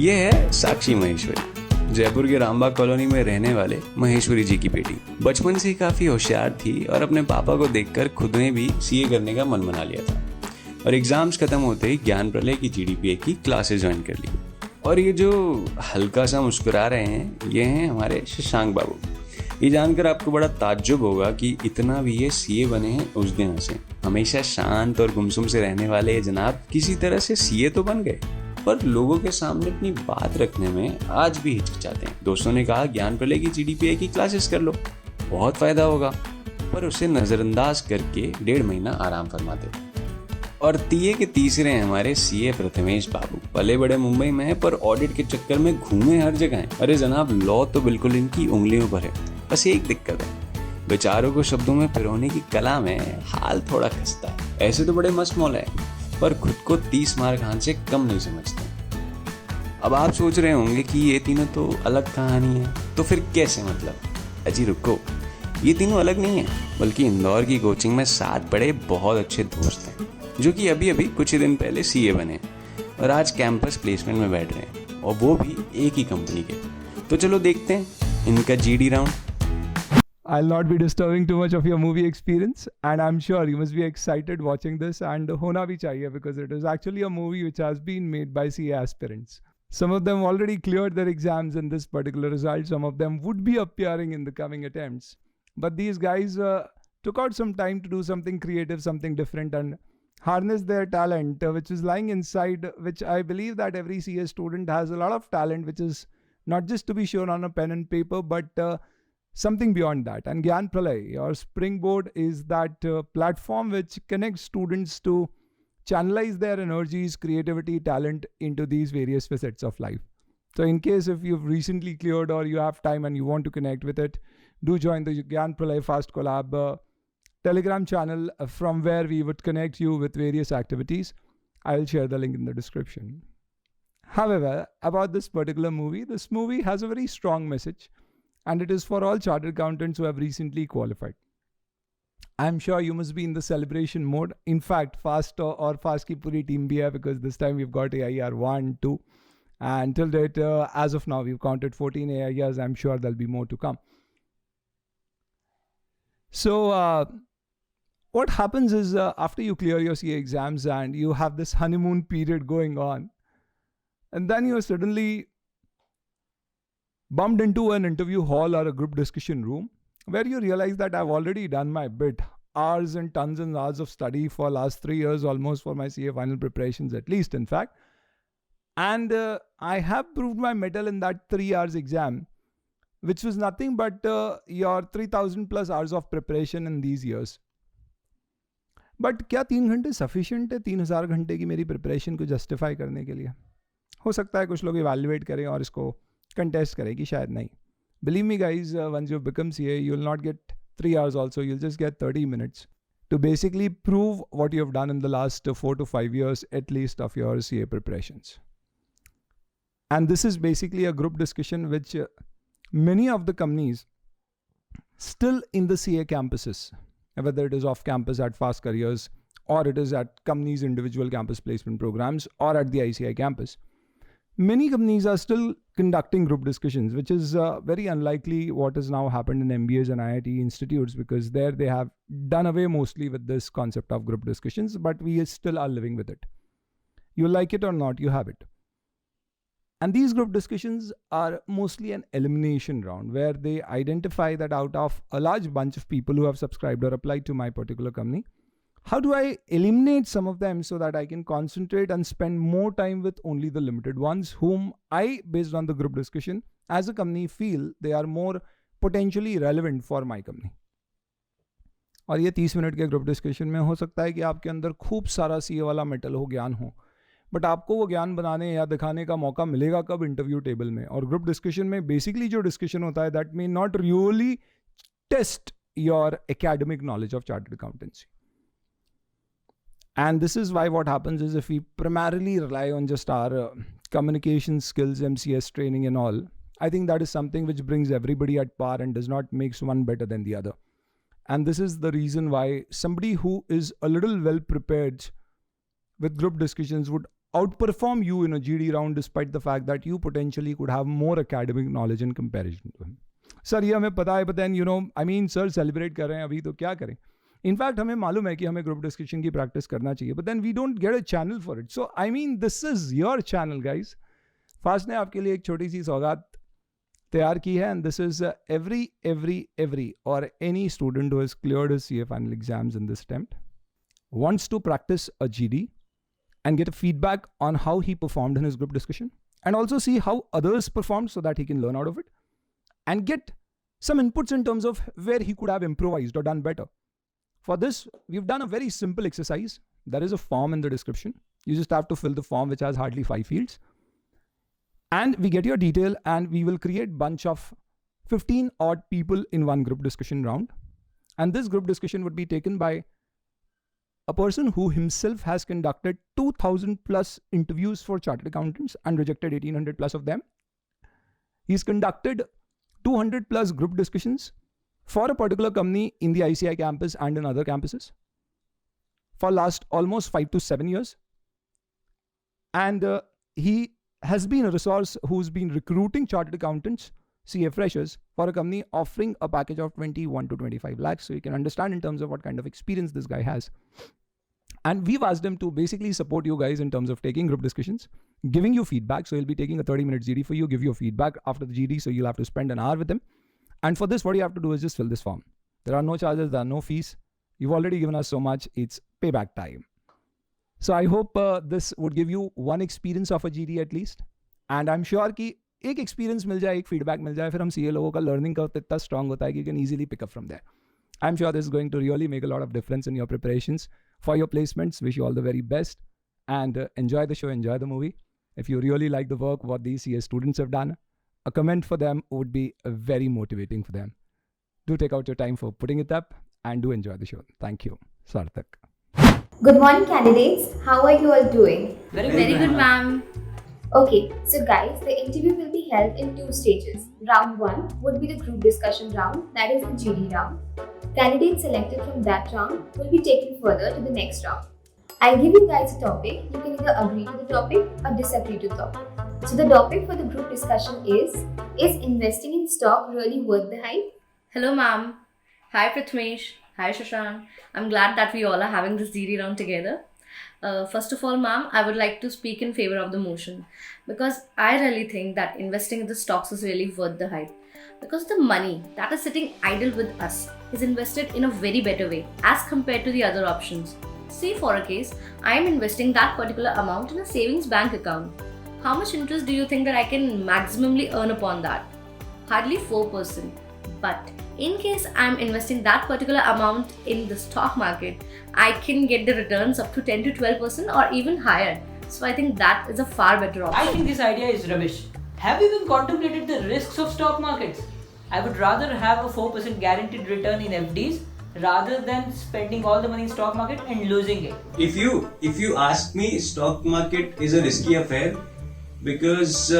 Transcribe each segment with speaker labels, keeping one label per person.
Speaker 1: ये है साक्षी महेश्वरी, जयपुर के रामबाग कॉलोनी में रहने वाले महेश्वरी जी की बेटी। बचपन से ही काफी होशियार थी और अपने पापा को देखकर खुद ने भी सीए करने का मन बना लिया था और एग्जाम्स खत्म होते ही ज्ञानप्रलय की जीडीपीए की क्लासेस ज्वाइन कर ली। और ये जो हल्का सा मुस्कुरा रहे हैं, ये हैं हमारे शशांक बाबू। ये जानकर आपको बड़ा ताज्जुब होगा कि इतना भी ये सीए बने हैं उस दिन से। हमेशा शांत और गुमसुम से रहने वाले ये जनाब किसी तरह से सीए तो बन गए, पर लोगों के सामने अपनी बात रखने में आज भी हिचकिचाते हैं। दोस्तों ने कहा ज्ञानप्रलय की जीडीपीए की क्लासेस कर लो, बहुत फायदा होगा, पर उसे नजरअंदाज करके 1.5 महीना आराम फरमाते। और तीये के तीसरे हैं हमारे सीए प्रथमेश बाबू। पले बड़े मुंबई में है, पर ऑडिट के चक्कर में घूमे हर जगह हैं। अरे जनाब, लॉ तो बिल्कुल इनकी उंगलियों पर है, बस एक दिक्कत है, विचारों को शब्दों में पिरोने की कला में हाल थोड़ा खस्ता है। ऐसे तो बड़े मस्त मौला है, पर खुद को 30 मार खान से कम नहीं समझते। अब आप सोच रहे होंगे कि ये तीनों तो अलग कहानी है, तो फिर कैसे मतलब? अजी रुको, ये तीनों अलग नहीं है, बल्कि इंदौर की कोचिंग में साथ पढ़े बहुत अच्छे दोस्त हैं, जो कि अभी अभी कुछ ही दिन पहले सीए बने और आज कैंपस प्लेसमेंट में बैठ रहे हैं, और वो भी एक ही कंपनी के। तो चलो देखते हैं इनका GD round.
Speaker 2: I'll not be disturbing too much of your movie experience, and I'm sure you must be excited watching this, and hona bhi chahiye because it is actually a movie which has been made by CA aspirants. Some of them already cleared their exams in this particular result. Some of them would be appearing in the coming attempts. But these guys took out some time to do something creative, something different, and harness their talent, which is lying inside, which I believe that every CA student has a lot of talent, which is not just to be shown on a pen and paper, but something beyond that. And GyanPralay, your springboard, is that platform which connects students to channelize their energies, creativity, talent into these various facets of life. So in case if you've recently cleared or you have time and you want to connect with it, do join the GyanPralay Fast Collab Telegram channel, from where we would connect you with various activities. I'll share the link in the description. However, about this particular movie, this movie has a very strong message, and it is for all chartered accountants who have recently qualified. I'm sure you must be in the celebration mode. In fact, Fast or Fast ki puri team bhi hai, because this time we've got AIR 1, 2, and till date, as of now, we've counted 14 AIRs. I'm sure there'll be more to come. So what happens is after you clear your CA exams and you have this honeymoon period going on, and then you're suddenly bumped into an interview hall or a group discussion room where you realize that I've already done my bit. Hours and tons and hours of study for last 3 years almost for my CA final preparations, at least in fact. And I have proved my mettle in that 3 hours exam, which was nothing but your 3000 plus hours of preparation in these years. But क्या 3 घंटे sufficient है 3000 घंटे की मेरी preparation को justify करने के लिए? हो सकता है कुछ लोग evaluate करें और इसको contest करें कि शायद नहीं. Believe me guys, once you become CA, you will not get 3 hours also, you'll just get 30 minutes to basically prove what you have done in the last 4 to 5 years at least of your CA preparations. And this is basically a group discussion which many of the companies still in the CA campuses, whether it is off campus at Fast Careers or it is at companies' individual campus placement programs or at the ICI campus, many companies are still conducting group discussions, which is very unlikely what has now happened in MBAs and IIT institutes, because there they have done away mostly with this concept of group discussions, but we still are living with it. You like it or not, you have it. And these group discussions are mostly an elimination round where they identify that out of a large bunch of people who have subscribed or applied to my particular company, how do I eliminate some of them so that I can concentrate and spend more time with only the limited ones whom I, based on the group discussion, as a company feel they are more potentially relevant for my company. और ये 30 minute के group discussion में हो सकता है कि आपके अंदर खूब सारा सीए वाला मेटल हो, ज्ञान हो, बट आपको वो ज्ञान बनाने या दिखाने का मौका मिलेगा कब? इंटरव्यू टेबल में. और ग्रुप डिस्कशन में बेसिकली जो डिस्कशन होता है that may not really test your academic knowledge of chartered accountancy. And this is why what happens is if we primarily rely on just our communication skills, MCS training and all, I think that is something which brings everybody at par and does not makes one better than the other. And this is the reason why somebody who is a little well prepared with group discussions would outperform you in a GD round despite the fact that you potentially could have more academic knowledge in comparison to him. Sir, ये हमें पता है, but then sir celebrate कर रहे हैं अभी तो क्या करें? In fact, हमें मालूम है कि हमें group discussion की practice करना चाहिए, but then we don't get a channel for it. So this is your channel, guys. Fast ने आपके लिए एक छोटी सी सौगात तैयार की है, and this is every or any student who has cleared his CA final exams in this attempt wants to practice a GD and get a feedback on how he performed in his group discussion, and also see how others performed so that he can learn out of it and get some inputs in terms of where he could have improvised or done better. For this, we've done a very simple exercise. There is a form in the description. You just have to fill the form, which has hardly 5 fields. And we get your detail, and we will create bunch of 15 odd people in one group discussion round. And this group discussion would be taken by a person who himself has conducted 2000 plus interviews for chartered accountants and rejected 1800 plus of them. He's conducted 200 plus group discussions for a particular company in the ICI campus and in other campuses for last almost 5 to 7 years. And he has been a resource who's been recruiting chartered accountants, CA freshers, for a company offering a package of 21 to 25 lakhs. So you can understand in terms of what kind of experience this guy has. And we've asked him to basically support you guys in terms of taking group discussions, giving you feedback. So he'll be taking a 30-minute GD for you, give you feedback after the GD. So you'll have to spend an hour with him. And for this, what you have to do is just fill this form. There are no charges, there are no fees. You've already given us so much, it's payback time. So I hope this would give you one experience of a GD at least. And I'm sure कि एक experience मिल जाए, एक feedback मिल जाए, फिर हम CA लोगों का learning curve इतना strong होता है कि you can easily pick up from there. I'm sure this is going to really make a lot of difference in your preparations for your placements. Wish you all the very best, and enjoy the show, enjoy the movie. If you really like the work, what these CA students have done, a comment for them would be very motivating for them. Do take out your time for putting it up, and do enjoy the show. Thank you. Sarthak.
Speaker 3: Good morning, candidates. How are you all doing?
Speaker 4: Very good, ma'am.
Speaker 3: Okay, so guys, the interview will be held in 2 stages. Round 1 would be the group discussion round, that is the GD round. Candidates selected from that round will be taken further to the next round. I'll give you guys a topic. You can either agree to the topic or disagree to the topic. So the topic for the group discussion is investing in stock really worth the hype?
Speaker 4: Hello, ma'am. Hi, Prithmesh. Hi, Shashank. I'm glad that we all are having this GD round together. First of all, ma'am, I would like to speak in favor of the motion, because I really think that investing in the stocks is really worth the hype. Because the money that is sitting idle with us is invested in a very better way as compared to the other options. Say for a case, I am investing that particular amount in a savings bank account. How much interest do you think that I can maximally earn upon that? Hardly 4%. But in case I am investing that particular amount in the stock market, I can get the returns up to 10 to 12% or even higher. So I think that is a far better option.
Speaker 5: I think this idea is rubbish. Have you even contemplated the risks of stock markets? I would rather have a 4% guaranteed return in FDs rather than spending all the money in stock market and losing it.
Speaker 1: If you ask me, stock market is a risky affair because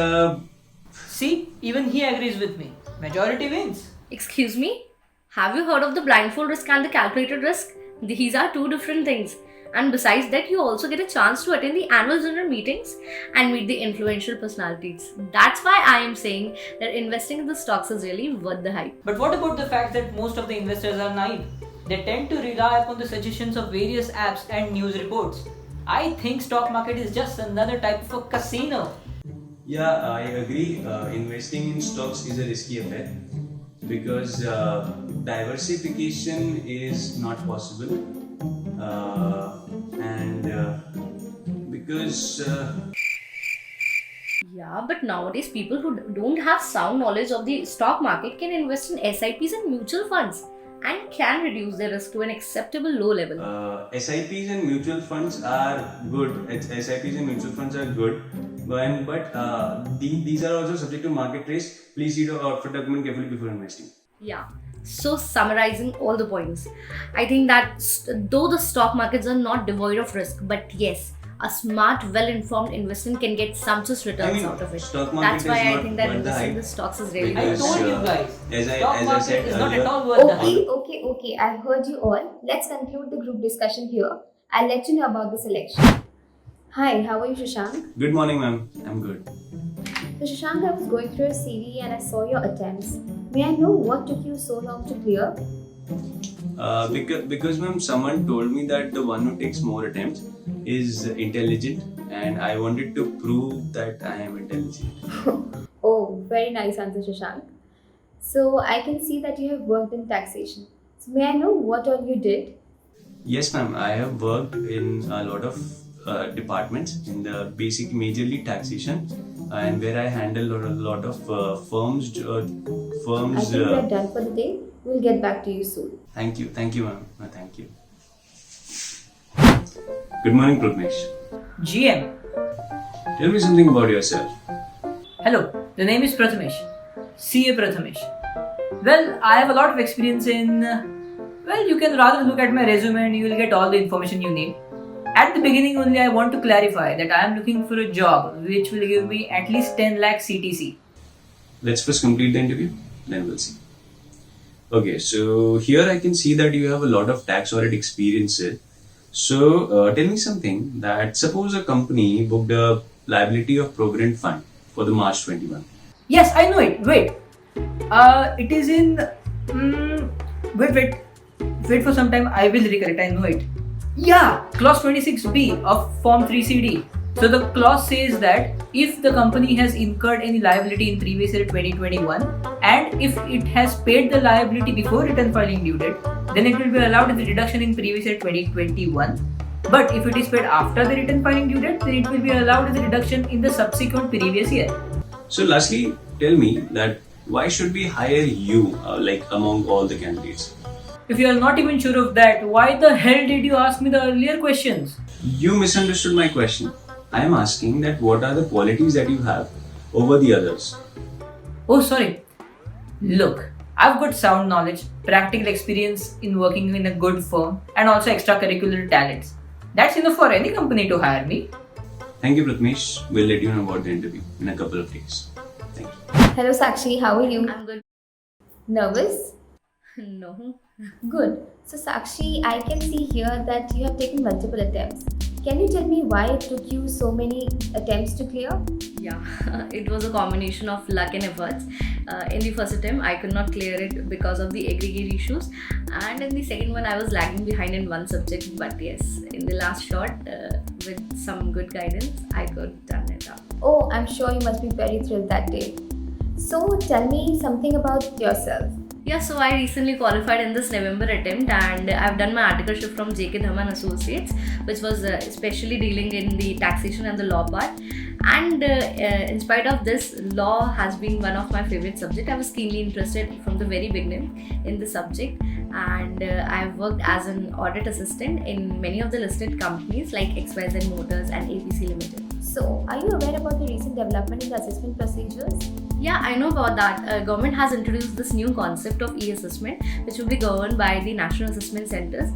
Speaker 5: See, even he agrees with me. Majority wins.
Speaker 4: Excuse me? Have you heard of the blindfold risk and the calculated risk? These are 2 different things. And besides that, you also get a chance to attend the annual general meetings and meet the influential personalities. That's why I am saying that investing in the stocks is really worth the hype.
Speaker 5: But what about the fact that most of the investors are naive? They tend to rely upon the suggestions of various apps and news reports. I think stock market is just another type of a casino.
Speaker 1: Yeah, I agree. Investing in stocks is a risky affair because diversification is not possible, and because
Speaker 4: Yeah, but nowadays people who don't have sound knowledge of the stock market can invest in SIPs and mutual funds and can reduce their risk to an acceptable low level.
Speaker 1: SIPs and mutual funds are good. SIPs and mutual funds are good, but these are also subject to market risk. Please read the offer document carefully before investing.
Speaker 4: Yeah. So summarizing all the points, I think that though the stock markets are not devoid of risk, but yes, a smart, well-informed investment can get sumptuous returns out of it. That's why I think that investing in the stocks is really
Speaker 5: I
Speaker 4: good.
Speaker 5: told you guys, stock
Speaker 1: As I
Speaker 5: market
Speaker 1: said
Speaker 5: is not
Speaker 1: earlier,
Speaker 5: at all worth the hype.
Speaker 3: Okay, I've heard you all. Let's conclude the group discussion here. I'll let you know about the selection. Hi, how are you, Shashank?
Speaker 1: Good morning, ma'am. I'm good.
Speaker 3: So, Shashank, I was going through your CV and I saw your attempts. May I know what took you so long to clear?
Speaker 1: Because ma'am, someone told me that the one who takes more attempts is intelligent, and I wanted to prove that I am intelligent.
Speaker 3: Oh, very nice answer, Shashank. So, I can see that you have worked in taxation. So, may I know what all you did?
Speaker 1: Yes, ma'am. I have worked in a lot of departments in the basic, majorly taxation, and where I handle a lot of firms.
Speaker 3: I think we are done for the day. We'll get back to you soon.
Speaker 1: Thank you, ma'am. Thank you. Good morning, Pratmesh.
Speaker 5: GM.
Speaker 1: Tell me something about yourself.
Speaker 5: Hello, the name is Prathamesh. CA Prathamesh. Well, I have a lot of experience in. Well, you can rather look at my resume and you will get all the information you need. At the beginning only, I want to clarify that I am looking for a job which will give me at least 10 lakh CTC.
Speaker 1: Let's first complete the interview, then we'll see. Okay, so here I can see that you have a lot of tax audit experiences. So tell me something that suppose a company booked a liability of Provident Fund for the March 21.
Speaker 5: Yes, I know it. Wait. It is in. Wait for some time. I will recollect. I know it. Yeah, clause 26B of Form 3CD. So the clause says that if the company has incurred any liability in previous year 2021 and if it has paid the liability before return filing due date, then it will be allowed as a deduction in previous year 2021. But if it is paid after the return filing due date, then it will be allowed as a deduction in the subsequent previous year.
Speaker 1: So lastly, tell me that why should we hire you among all the candidates?
Speaker 5: If you are not even sure of that, why the hell did you ask me the earlier questions?
Speaker 1: You misunderstood my question. I am asking that what are the qualities that you have over the others?
Speaker 5: Oh, sorry. Look, I've got sound knowledge, practical experience in working in a good firm, and also extracurricular talents. That's enough for any company to hire me.
Speaker 1: Thank you, Pratmesh. We'll let you know about the interview in a couple of days. Thank you.
Speaker 3: Hello, Sakshi, how are you?
Speaker 4: I'm good.
Speaker 3: Nervous?
Speaker 4: No.
Speaker 3: Good. So, Sakshi, I can see here that you have taken multiple attempts. Can you tell me why it took you so many attempts to clear?
Speaker 4: Yeah, it was a combination of luck and efforts. In the first attempt, I could not clear it because of the aggregate issues, and in the second one, I was lagging behind in one subject. But yes, in the last shot, with some good guidance, I could done it up.
Speaker 3: Oh, I'm sure you must be very thrilled that day. So, tell me something about yourself.
Speaker 4: Yeah, so I recently qualified in this November attempt, and I've done my articleship from JK Dhaman Associates, which was especially dealing in the taxation and the law part. And in spite of this, law has been one of my favorite subjects. I was keenly interested from the very beginning in the subject, and I've worked as an audit assistant in many of the listed companies like XYZ Motors and APC Limited.
Speaker 3: So, are you aware about the recent development in the assessment procedures?
Speaker 4: Yeah, I know about that. Government has introduced this new concept of e-assessment, which will be governed by the National Assessment Centers.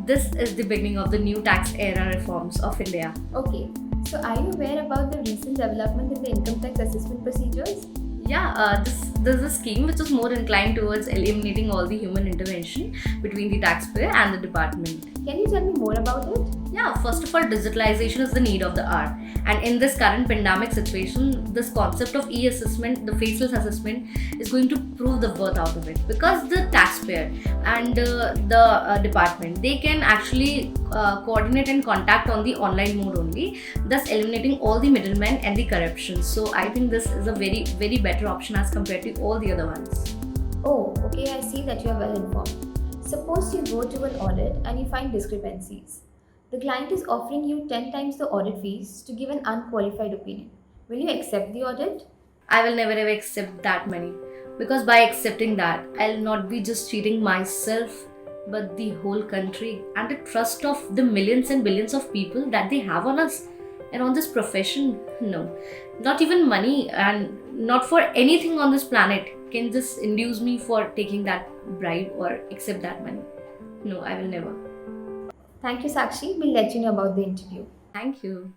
Speaker 4: This is the beginning of the new tax era reforms of India.
Speaker 3: Okay. So, are you aware about the recent development in the income tax assessment procedures?
Speaker 4: Yeah, this is a scheme which is more inclined towards eliminating all the human intervention between the taxpayer and the department.
Speaker 3: Can you tell me more about it?
Speaker 4: Yeah, first of all, digitalization is the need of the hour. And in this current pandemic situation, this concept of e-assessment, the faceless assessment, is going to prove the worth out of it. Because the taxpayer and the department, they can actually coordinate and contact on the online mode only, thus eliminating all the middlemen and the corruption. So I think this is a very, very better option as compared to all the other ones.
Speaker 3: Oh, okay, I see that you are well informed. Suppose you go to an audit and you find discrepancies. The client is offering you 10 times the audit fees to give an unqualified opinion. Will you accept the audit?
Speaker 4: I will never ever accept that money, because by accepting that, I'll not be just cheating myself but the whole country and the trust of the millions and billions of people that they have on us and on this profession. No, not even money and not for anything on this planet can just induce me for taking that bribe or accept that money. No, I will never.
Speaker 3: Thank you, Sakshi. We'll let you know about the interview.
Speaker 4: Thank you.